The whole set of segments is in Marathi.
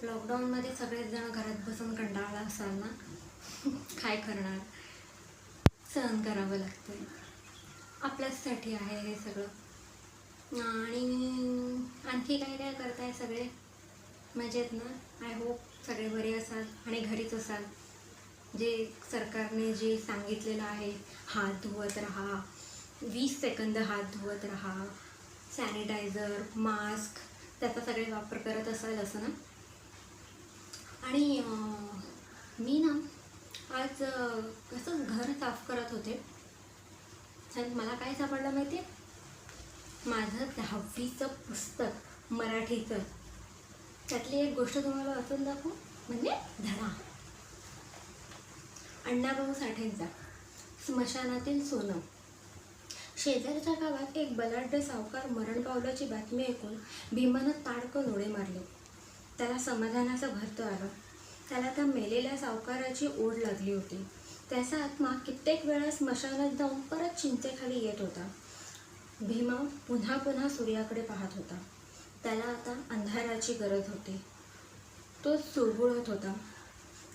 लॉकडाऊनमध्ये सगळेच जण घरात बसून कंटाळला असाल ना. काय करणार, सहन करावं लागतं. आपल्याचसाठी आहे हे सगळं. आणि आणखी काय काय करताय सगळे? मजेत ना? आय होप सगळे बरे असाल आणि घरीच असाल. जे सरकारने जे सांगितलेलं आहे, हात धुवत राहा, 20 सेकंद हात धुवत राहा, सॅनिटायझर, मास्क, त्याचा सगळे वापर करत असाल असं ना. आणि मी ना आज कसं घर साफ करत होते, तर मला काय सापडलं माहिती आहे? माझं 10वीचं पुस्तक मराठीचं. त्यातली एक गोष्ट तुम्हाला वाचून दाखवू, म्हणजे धडा. अण्णाभाऊ साठेंचा स्मशानातील सोनं. शेजारच्या गावात एक बलाढ्य सावकार मरण पावल्याची बातमी ऐकून भीमानं ताडकन उडी मारली. त्याला समाधानाचं भरतं आलं. त्याला त्या मेलेल्या सावकाराची ओढ लागली होती. त्याचा आत्मा कित्येक वेळा स्मशानात जाऊन परत चिंतेखाली येत होता. भीमा पुन्हा पुन्हा सूर्याकडे पाहत होता. त्याला आता अंधाराची गरज होती. तो चुळबुळत होता.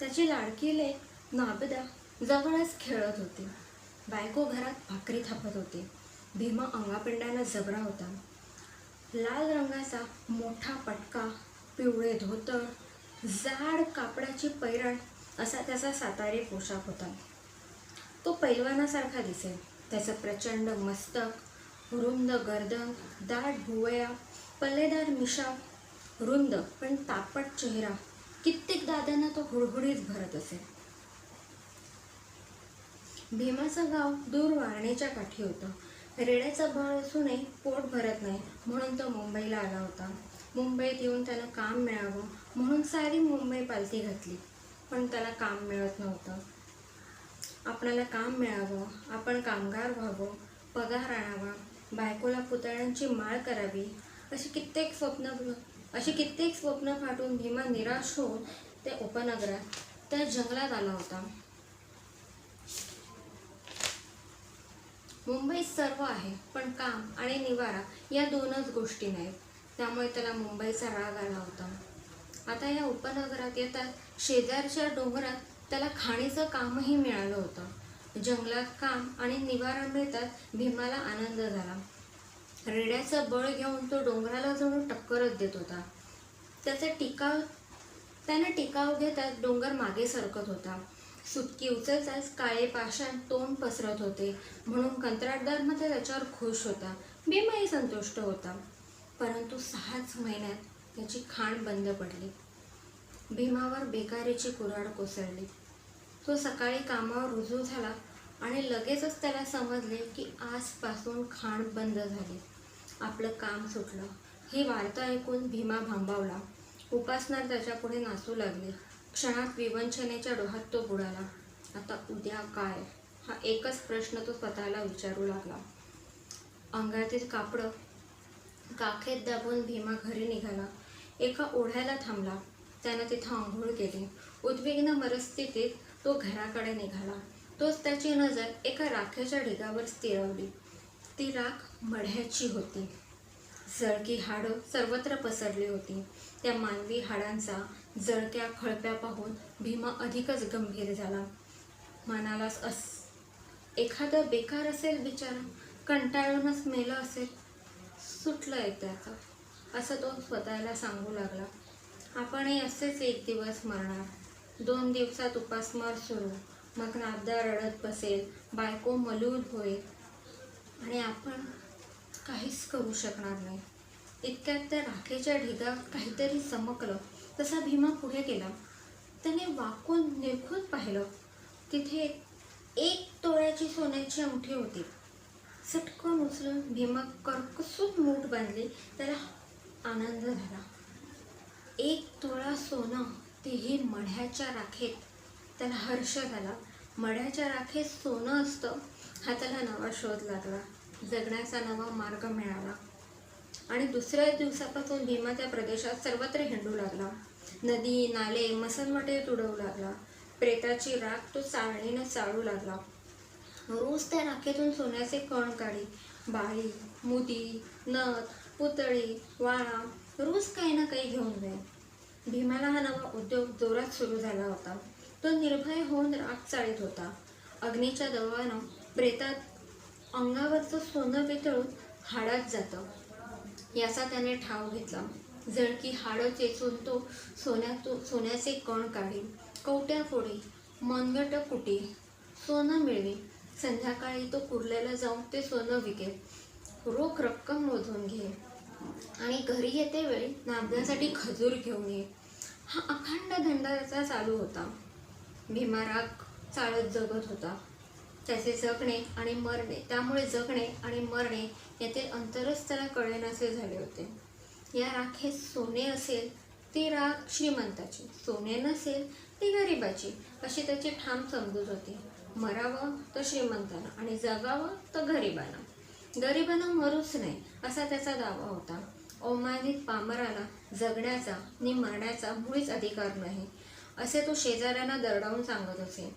त्याची लाडकी लेक नाबदा जवळच खेळत होती. बायको घरात भाकरी थापत होती. भीमा अंगापिंडानं जबरा होता. लाल रंगाचा मोठा पटका, पिवळे धोतर, जाड कापडाची पैरण असा त्याचा सातारी पोशाख होता. तो पैलवानासारखा दिसे. त्याचं प्रचंड मस्तक, रुंद गर्दन, दाट भुवया, पल्लेदार मिशा, रुंद पण तापट चेहरा, कित्येक दादांना तो हुडहुडीत भरत असे. भीमाचं गाव दूर वारणेच्या काठी होतं. रेड्याचं बळ असूनही पोट भरत नाही म्हणून तो मुंबईला आला होता. मुंबईत येऊन त्याला काम मिळावं म्हणून सारी मुंबई पालथी घातली, पण त्याला काम मिळत नव्हतं. आपणाला काम मिळावं, आपण कामगार व्हावं, पगार आणावा, बायकोला पुतळ्यांची माळ करावी, अशी कित्येक स्वप्न फाटून भीमा निराश होऊन त्या उपनगरात, त्या जंगलात आला होता. मुंबईत सर्व आहे, पण काम आणि निवारा या दोनच गोष्टी नाहीत. त्यामुळे त्याला मुंबईचा राग आला होता. आता या उपनगरात येतात शेजारच्या डोंगरात त्याला खाणीचं कामही मिळालं होतं. जंगलात काम आणि निवारा मिळतात भीमाला आनंद झाला. रेड्याचं बळ घेऊन तो डोंगराला जणू टक्करच देत होता. त्याने टिकाव घेतात डोंगर मागे सरकत होता. सुटकी उचलताच काळे पाषाण तोंड पसरत होते म्हणून कंत्राटदार मध्ये त्याच्यावर खुश होता. भीमाही संतुष्ट होता. परंतु 6च महिन्यात त्याची खाण बंद पडली. भीमावर बेकारीची कुऱ्हाड कोसळली. तो सकाळी कामावर रुजू झाला आणि लगेचच त्याला समजले की आजपासून खाण बंद झाली. आपलं काम सुटलं. ही वार्ता ऐकून भीमा भांबावला. उपासनार त्याच्यापुढे नाचू लागले. क्षणात विवंचनेच्या डोहात तो बुडाला. आता उद्या काय, हा एकच प्रश्न तो स्वतःला विचारू लागला. अंगातील कापडं काखेत दाबून भीमा घरी निघाला. एका ओढ्याला थांबला. त्यानं तिथं आंघोळ केली. उद्विग्न मनस्थितीत तो घराकडे निघाला. तोच त्याची नजर एका राखेच्या ढिगावर स्थिरावली. ती राख मढ्याची होती. जळकी हाडं सर्वत्र पसरली होती. त्या मानवी हाडांचा जळक्या खळप्या पाहून भीमा अधिकच गंभीर झाला. मनाला एखादं बेकार असेल बिचारा, कंटाळूनच मेलं असेल, सुटलंय त्याचं, असं तो स्वतःला सांगू लागला. आपणही असेच एक दिवस मरणार. 2 दिवसात उपासमार सुरू, मग नाबदा रडत बसेल, बायको मलूल होईल आणि आपण काहीच करू शकणार नाही. इतक्यात त्या राखेच्या ढिगात काहीतरी चमकलं. तसा भीमा पुढे गेला. त्याने वाकून निरखून पाहिलं. तिथे 1 तोळ्याची सोन्याची अंगठी होती. सटकन उचलून भीमा कर्कसून मूठ बांधली. त्याला आनंद झाला. 1 तोळा सोनं, तेही मढ्याच्या राखेत. त्याला हर्ष झाला. मढ्याच्या राखेत सोनं असतं हा त्याला नवा शोध लागला. जगण्याचा नवा मार्ग मिळाला. आणि दुसऱ्या दिवसापासून भीमा त्या प्रदेशात सर्वत्र हिंडू लागला. नदी, नाले, मसनवटे तुडवू लागला. प्रेताची राख तो चाळणीनं चाळू लागला. रोज त्या राखेतून सोन्याचे कण काढी, बाळी, मुदी, नथ, पुतळी, वाळा, रोज काही ना काही घेऊन जाई. भीमाला हा नवा उद्योग जोरात सुरू झाला होता. तो निर्भय होऊन राग चाळीत होता. अग्नीच्या दबावानं प्रेतात अंगावरचं सोनं वितळून हाडात जातं याचा त्याने ठाव घेतला. जळकी हाडं चेचून तो सोन्याचे कण काढी, कवट्या फोडी, मनगट कुटी, सोनं मिळवी. संध्याकाळी तो कुर्ल्याला जाऊन ते सोनं विके, रोख रक्कम मोजून घे आणि घरी येते वेळी नागण्यासाठी खजूर घेऊन ये. हा अखंड धंदा त्याचा चालू होता. भीमा राग चालत जगत होता. त्याचे त्यामुळे जगणे आणि मरणे यातील अंतरच त्याला कळेनासे झाले होते. या राखेत सोने असेल ती राख श्रीमंताची, सोने नसेल ती गरिबाची, अशी त्याची ठाम समजूत होती. मरावं तर श्रीमंतानं आणि जगावं तर गरिबानं मरूच नाही असा त्याचा दावा होता. अवमानित पामराला जगण्याचा नि मरण्याचा मुळीच अधिकार नाही असे तो शेजाऱ्यांना दरडावून सांगत असे.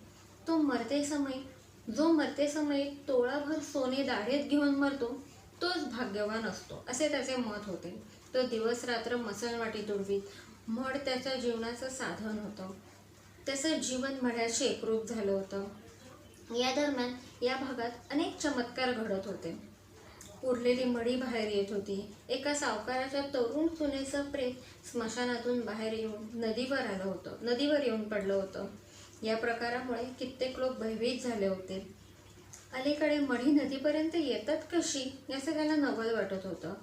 जो मरते समय तोळाभर सोने दाढेत घेऊन मरतो तोच भाग्यवान असतो असे त्याचे मत होते. तो दिवस रात्र मसणवाटी तुडवीत मड त्याच्या जीवनाचं साधन होतं. त्याचं जीवन मढ्याशी एकरूप झालं होतं. या दरम्यान या भागात अनेक चमत्कार घडत होते. उरलेली मडी बाहेर येत होती. एका सावकाराच्या तरुण सुनेचं प्रेत स्मशानातून बाहेर येऊन नदीवर येऊन पडलं होतं. या प्रकारामुळे कित्येक लोक भयभीत झाले होते. अलीकडे मढी नदीपर्यंत येतात कशी याचं त्याला नवल वाटत होतं.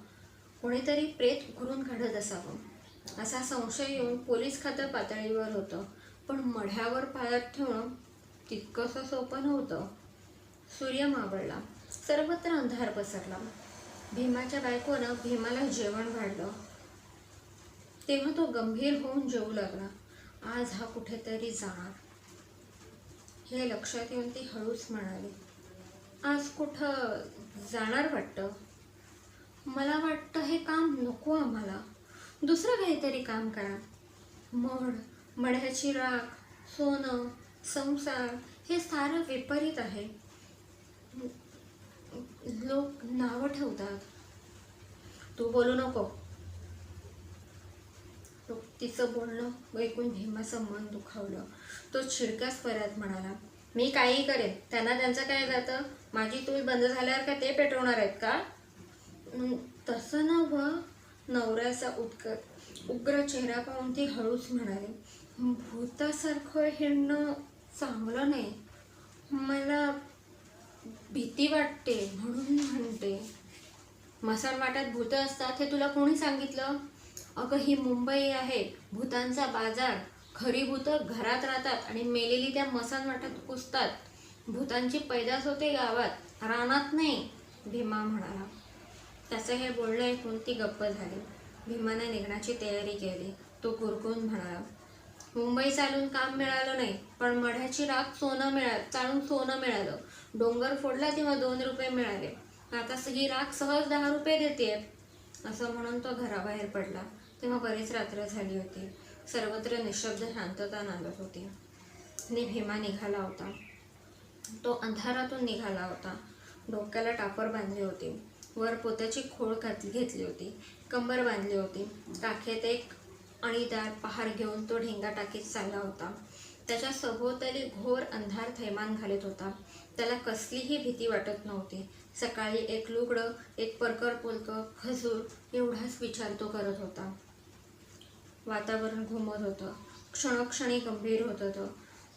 कोणीतरी प्रेत उकरून काढत असावं असा संशय येऊन पोलीस खातं पातळीवर होतं. पण मढ्यावर पाळत ठेवणं तितकंसं सोपं नव्हतं. सूर्य मावळला. सर्वत्र अंधार पसरला. भीमाच्या बायकोनं भीमाला जेवण वाढलं. तेव्हा तो गंभीर होऊन जेवू लागला. आज हा कुठेतरी जाणार हे लक्षात येऊन ती हळूच म्हणाली, आज कुठं जाणार वाटतं? मला वाटतं हे काम नको आम्हाला, दुसरं काहीतरी काम करा. मढ्याची राख, सोनं, संसार हे सारं विपरीत आहे. लोक नावं ठेवतात. तू बोलू नको. तिचं बोलणं ऐकून भीमाचं मन दुखावलं. तो चिडक्या स्वरात म्हणाला, मी काही करेन, त्यांना त्यांचं काय जातं? माझी चूल बंद झाल्यावर का ते पेटवणार आहेत का? तसं नव्हं. नवऱ्याचा उग्र चेहरा पाहून ती हळूच म्हणाली, भूतासारखं हिंडणं चांगलं नाही. मला भीती वाटते म्हणून म्हणते. मसाणवाट्यात भूतं असतात हे तुला कोणी सांगितलं? अगं ही मुंबई आहे, भूतांचा बाजार. खरी भूतं घरात राहतात आणि मेलेली त्या मसाणवाट्यात पुजतात. भूतांची पैदास होते गावात, रानात नाही, भीमा म्हणाला. त्याचं हे बोलणं ऐकून ती गप्प झाली. भीमाने निघण्याची तयारी केली. तो कुरकून म्हणाला, मुंबई चालून काम मिळालं नाही, पण मढ्याची राख चालून सोनं मिळालं. डोंगर फोडला तेव्हा 2 रुपये मिळाले. आता ही राख सहज 10 रुपये देते. असं म्हणून तो घराबाहेर पडला. तेव्हा बरीच रात्र झाली होती. सर्वत्र निशब्द शांतता नांदत होती. आणि भीमा निघाला होता. तो अंधारातून निघाला होता. डोक्याला टापर बांधली होती. वर पोत्याची खोळ घेतली होती. कंबर बांधली होती. टाकीत एक अणीदार पहार घेऊन तो ढेंगा टाकीत चालला होता. त्याच्या सभोवताली घोर अंधार थैमान घालत होता. त्याला कसलीही भीती वाटत नव्हती. सकाळी एक लुगडं, एक परकर पुलकं, खजूर एवढाच विचार तो करत होता. वातावरण घुमत होतं. क्षणोक्षणी गंभीर होत होतं.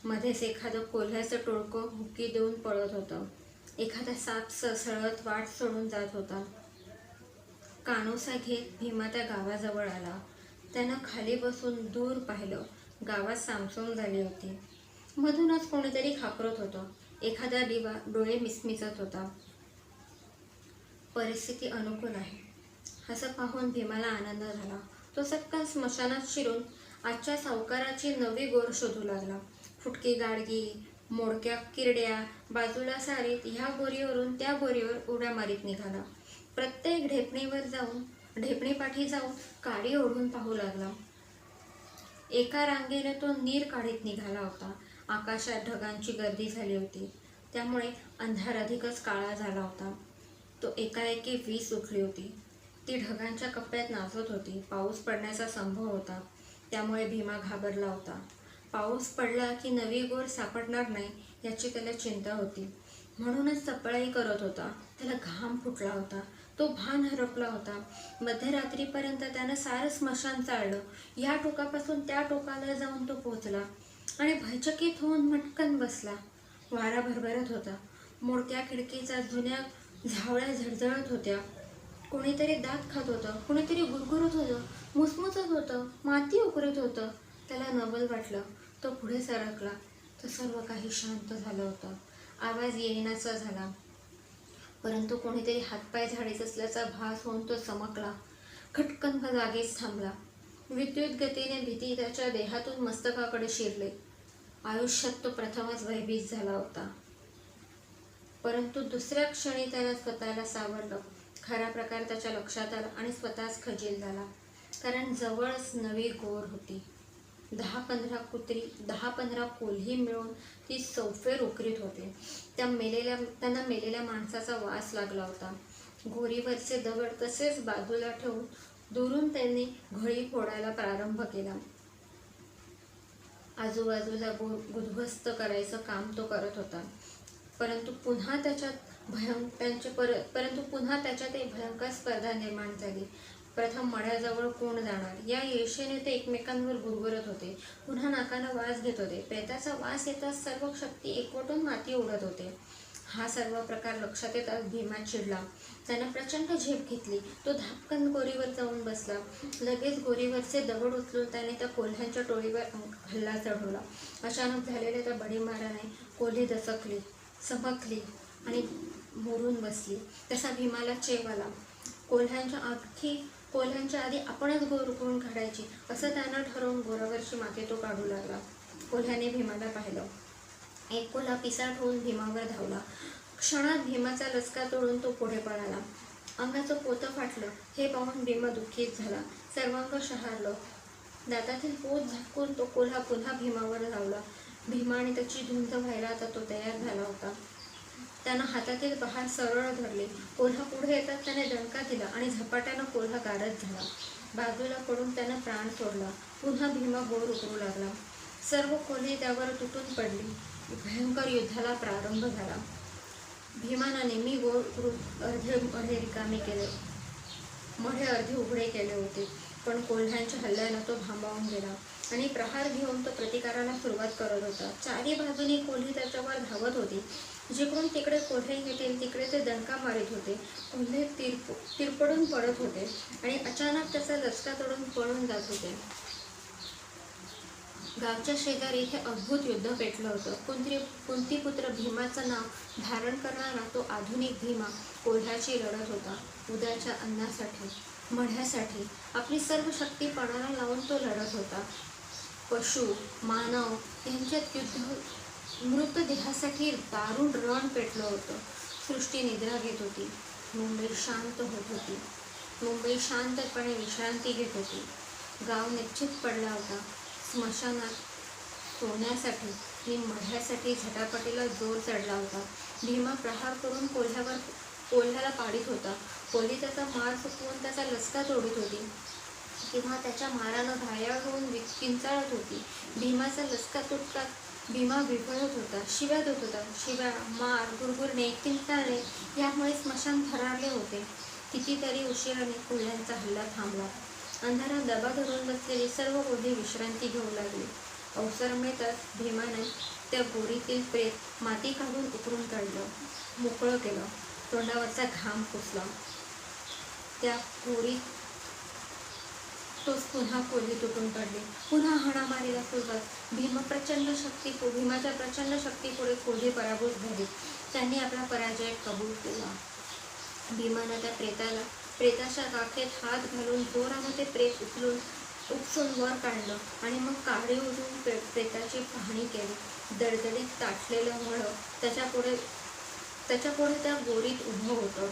मध्येच एखादं कोल्ह्याचं टोळकं हुकी देऊन पळत होतं. एखादा साप सळसळत वाट सोडून जात होता. कानोसा घेत भीमा त्या गावाजवळ आला. त्यानं खाली बसून दूर पाहिलं. गावात सामसूम झाली होती. मधूनच कोणीतरी खाकरत होतं. एखादा दिवा डोळे मिचमिचत होता. परिस्थिती अनुकूल आहे असं पाहून भीमाला आनंद झाला. तो सत्काळ स्मशानात शिरून आजच्या सावकाराची नवी गोर शोधू लागला. फुटकी गाडगी, मोडक्या किरड्या बाजूला सारीत ह्या गोरीवरून त्या गोरीवर उड्या मारीत निघाला. प्रत्येक ढेपणीपाठी जाऊन काडी ओढून पाहू लागला. एका रांगेने तो नीर काढीत निघाला होता. आकाशात ढगांची गर्दी झाली होती. त्यामुळे अंधार अधिकच काळा झाला होता. तो एकाएकी वीज उठली होती. ती ढगांच्या कप्प्यात नाचत होती. पाऊस पडण्याचा संभव होता. त्यामुळे भीमा घाबरला होता. पाऊस पडला की नवी गोर सापडणार नाही याची त्याला चिंता होती. म्हणूनच चपळाई करत होता. त्याला घाम फुटला होता. तो भान हरपला होता. मध्यरात्रीपर्यंत त्यानं सारं स्मशान चाललं. या टोकापासून त्या टोकाला जाऊन तो पोचला आणि भयचकित होऊन मटकन बसला. वारा भरभरत होता. मोडक्या खिडकीचा जुन्या झावळ्या झळझळत होत्या. कोणीतरी दात खात होतं, कोणीतरी गुरगुरत होतं, मुसमुसत होतं, माती उकरत होतं. त्याला नवल वाटलं. तो पुढे सरकला तर सर्व काही शांत झालं होतं. आवाज येईनासा झाला, परंतु कोणीतरी हातपाय झाडीत असल्याचा भास होऊन तो चमकला. खटकन जागीच थांबला. विद्युत गतीने भीती त्याच्या देहातून मस्तकाकडे शिरले. आयुष्यात तो प्रथमच भयभीत झाला होता. परंतु दुसऱ्या क्षणी त्याला स्वतःला सावरलं. खरा प्रकार त्याच्या लक्षात आला आणि स्वतःच खजील झाला. कारण जवळच नवी गोर होती. 10-15 कोल्ही मिळून ती सौफेर उकरीत होते. त्यांना मेलेल्या माणसाचा वास लागला होता. गोरीवरचे दगड तसेच बाजूला ठेवून दुरून त्यांनी घळी फोडायला प्रारंभ केला. आजूबाजूला उद्ध्वस्त करायचं काम तो करत होता. परंतु पुन्हा त्याच्यात एक भयंकर स्पर्धा निर्माण झाली. प्रथम मढ्याजवळ कोण जाणार या ईर्षेने ते एकमेकांवर गुरगुरत होते. पुन्हा नाकानं वास घेत होते. प्रेताचा वास येताच सर्व शक्ती एकवटून माती उडत होते. हा सर्व प्रकार लक्षात येताच भीमा चिडला. त्यानं प्रचंड झेप घेतली. तो धापकन गोरीवर जाऊन बसला. लगेच गोरीवरचे दगड उचलून त्याने त्या कोल्ह्यांच्या टोळीवर हल्ला चढवला. अचानक झालेल्या त्या बडीमाराने कोल्ही दचकली, चमकली आणि मोडून बसली. तसा भीमाला चेव आला. कोल्ह्यांच्या आधी आपणच गोर उकळून काढायची असं त्यानं ठरवून गोरावरची माती तो काढू लागला. कोल्ह्याने भीमाला पाहिलं. एक कोल्हा पिसाट होऊन भीमावर धावला. क्षणात भीमाचा लचका तोडून तो पुढे पळाला. अंगाचं पोतं फाटलं हे पाहून भीमा दुःखीत झाला. सर्वांग शहारलं. दातातील पोत झाकून तो कोल्हा पुन्हा भीमावर धावला. भीमा आणि त्याची धुंद व्हायला आता तो तयार झाला होता. त्यानं हातातील पहार सरळ धरले. कोल्हा पुढे येतात त्याने दणका दिला आणि झपाट्यानं कोल्हा गारद झाला. बाजूला पडून त्यानं प्राण सोडला. पुन्हा भीमा गोर उकरू लागला. सर्व कोल्ही त्यावर तुटून पडली. भयंकर युद्धाला प्रारंभ झाला. भीमानं नेहमी गोर उकरून अर्धे रिकामे केले. मढे अर्धे उघडे केले होते. पण कोल्ह्यांच्या हल्ल्यानं तो भांबावून गेला आणि प्रहार घेऊन तो प्रतिकाराला सुरुवात करत होता. चारी बाजूनी कोल्ही त्याच्यावर धावत होती. जिकडून तिकडे कोल्हे येतील तिकडे ते दणका मारित होते. कोल्हे तिरपडून पडत होते आणि अचानक त्याचा लचका तोडून पळून जात होते. गावच्या शेजारी हे अद्भुत युद्ध पेटलं होतं. कुंतीपुत्र भीमाचं नाव धारण करणारा तो आधुनिक भीमा कोल्ह्याची लढत होता. उद्याच्या अन्नासाठी, मढ्यासाठी आपली सर्व शक्ती पणाला लावून तो लढत होता. पशु मानव यांच्यात युद्ध. मृतदेहासाठी दारुण रण पेटलं होतं. सृष्टी निद्रा घेत होती. मुंबई शांत होत होती. मुंबई शांतपणे विश्रांती घेत होती. गाव निश्चित पडला होता. स्मशानात सोन्यासाठी आणि मढ्यासाठी झटापटीला जोर चढला होता. भीमा प्रहार करून कोल्ह्याला पाडीत होता. कोल्ही त्याचा मार चुकवून त्याचा लचका तोडीत होती किंवा त्याच्या मारानं घायाळ होऊन किंचाळत होती. भीमाचा लचका तुटताच भीमा विफळत होता. शिव्या देत होता. शिव्या, मार, गुरगुरणे, किंचाळणे यामुळे स्मशान थरारले होते. कितीतरी उशिराने कोल्ह्यांचा हल्ला थांबला. अंधारात दबा धरून बसलेली सर्व कोल्ही विश्रांती घेऊ लागली. अवसर मिळताच भीमाने त्या गोरीतील प्रेत माती काढून उकरून काढलं, मोकळं केलं. तोंडावरचा घाम पुसला. त्या गोरीत तोच पुन्हा कोल्ही तुटून पडली. पुन्हा हाणामारीला सुरुवात. भीमाच्या प्रचंड शक्तीपुढे कोल्ही पराभूत झाली. त्यांनी आपला पराजय कबूल केला. भीमानं त्या प्रेताच्या काखेत हात घालून जोरानं ते प्रेत उपसून वर काढलं आणि मग काडी उडून प्रेताची पाहणी केली. दडदडीत ताटलेलं मढं त्याच्यापुढे त्या गोरीत उभं होतं.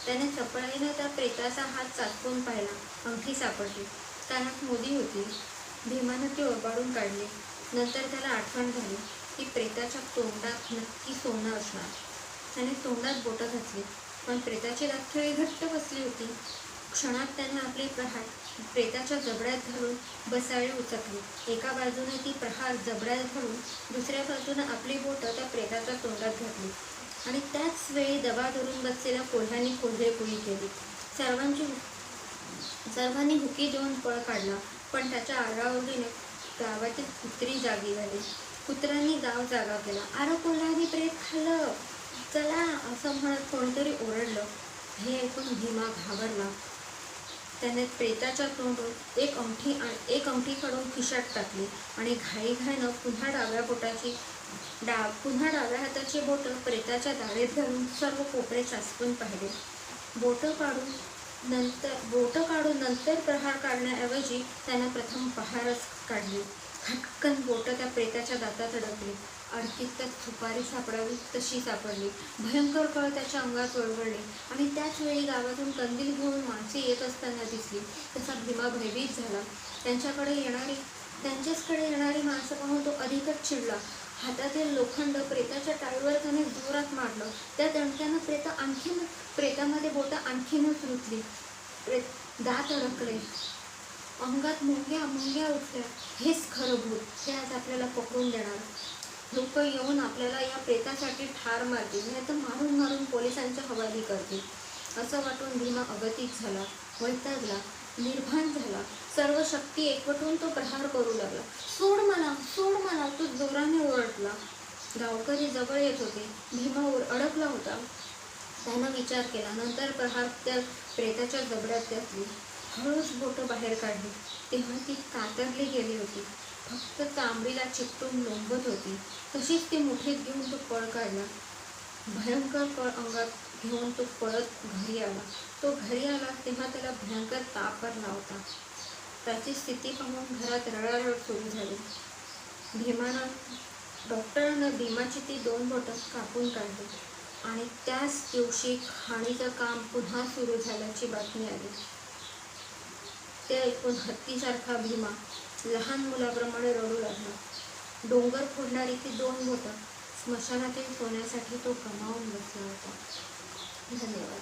त्याने चपळाईनं त्या प्रेताचा हात चाचपून पाहिला. अंगठी सापडली. कानात मोदी होती. भीमानं ती ओरबाडून काढली. नंतर त्याला आठवण झाली की प्रेताच्या तोंडात नक्की सोनं असणार. त्याने तोंडात बोटं घातली, पण प्रेताची दातखिळी घट्ट बसली होती. क्षणात त्याने आपली प्रेताच्या जबड्यात घालून बसाळी उचकली. एका बाजूने ती प्रहार जबड्यात घालून दुसऱ्या बाजूने आपली बोटं त्या प्रेताच्या तोंडात घातली आणि त्याच वेळी दबा धरून बसलेल्या कोल्ह्यांनी कोल्हेकुळी केली. सर्वांनी हुकी देऊन पळ काढला, पण त्याच्या आरडाओरडीने गावातील कुत्री जागी झाली. कुत्र्यांनी गाव जागा केला. "अरे, कोल्ह्यांनी प्रेत खाल्लं, चला!" असं म्हणत कोणीतरी ओरडलं. हे ऐकून भीमा घाबरला. त्याने प्रेताच्या तोंडून एक अंगठी काढून खिशात टाकली आणि घाईघाईनं पुन्हा डाव्या हाताची बोटं प्रेताच्या दाढेत घालून सर्व कोपरे चाचपून पाहिले. बोटं काढून नंतर प्रहार काढण्याऐवजी त्यानं प्रथम पहारच काढली. खटकन बोटं त्या प्रेताच्या दातात अडकली. अडकीत त्यात सुपारी सापडावी तशी सापडली. भयंकर कळ त्याच्या अंगात वळवळली आणि त्याच वेळी गावातून कंदील घेऊन माणसे येत असताना दिसली. तसा भीमा भयभीत झाला. त्यांच्याचकडे येणारी माणसं पाहून तो अधिकच चिडला. हातातील लोखंड प्रेताच्या टाळीवर त्याने जोरात मारलं. त्या दणक्यानं प्रेतामध्ये बोटं आणखीनच रुतली. दात अडकले. अंगात मुंग्या उठल्या. हेच खरं भूत. हे आज आपल्याला पकडून देणार. लोक येऊन आपल्याला या प्रेतासाठी ठार मारतील, नाही तर मारून मारून पोलिसांच्या हवाली करतील. असं वाटून भीमा अगतिक झाला, वैतागला, निर्भान झाला. सर्व शक्ती एकवटून तो प्रहार करू लागला. सोड मला, तो जोराने ओरडला. गावकरी जवळ येत होते. भीमा अडकला होता. त्यानं विचार केला. नंतर प्रहार त्या प्रेताच्या जबड्यात घातली. हळूच बोटं बाहेर काढली. तेव्हा ती कातरली गेली होती. फक्त चांबडीला चिकटून लोंबत होती. तशीच ती मुठीत घेऊन तो पळ काढला. भयंकर कळ अंगात घेऊन तो पळत घरी आला. तेव्हा त्याला भयंकर ताप आला होता. त्याची स्थिती पाहून घरात रडारड सुरू झाली. डॉक्टरानं भीमाची ती 2 बोटं कापून काढली आणि त्याच दिवशी खाणीचं काम पुन्हा सुरू झाल्याची बातमी आली. ते ऐकून हत्तीसारखा भीमा लहान मुलाप्रमाणे रडू लागला. डोंगर फोडणारी ती 2 बोटं स्मशानातील सोन्यासाठी तो कमावून बसला होता. धन्यवाद.